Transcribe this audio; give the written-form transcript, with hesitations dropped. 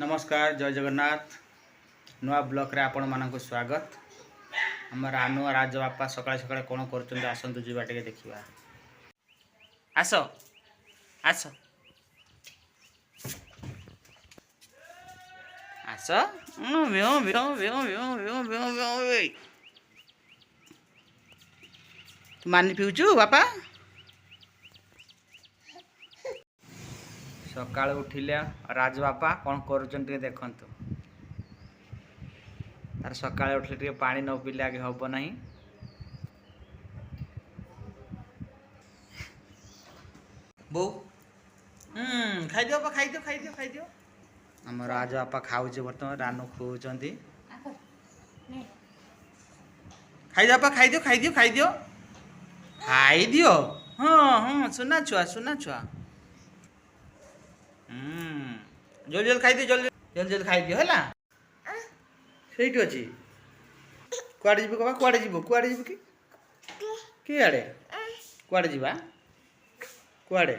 नमस्कार जय जगन्नाथ नुआ ब्लॉक रे आपण मानक स्वागत। हमर रानू और राज बापा सकाळ सकाळ कोन करचंद आसंतु जीवा टिके देखिबा। आसो आसो आसो व्यो व्यो व्यो व्यो व्यो व्यो व्यो तू मानी पिउचु बापा। सकाळ उठिले राज बापा कौन कर देखु तार सकाळ उठले पानी न पीले आगे हम ना। बो खाई दियो खाई दियो खाई दियो खाई दियो। आम राज बापा खाऊ बर्तमान रानू खुआउं खाई बापा खाई दियो खाई दियो खाई दियो खाई दियो। हाँ हाँ सुना छुआ जल्दी जल्दी खाई दियो जल्दी जल्दी जल्दी खाई दियो है सही अच्छी कुआड़े जीव कबा कुआड़े जीव कि आड़े कुआड़े जीवा कुआड़े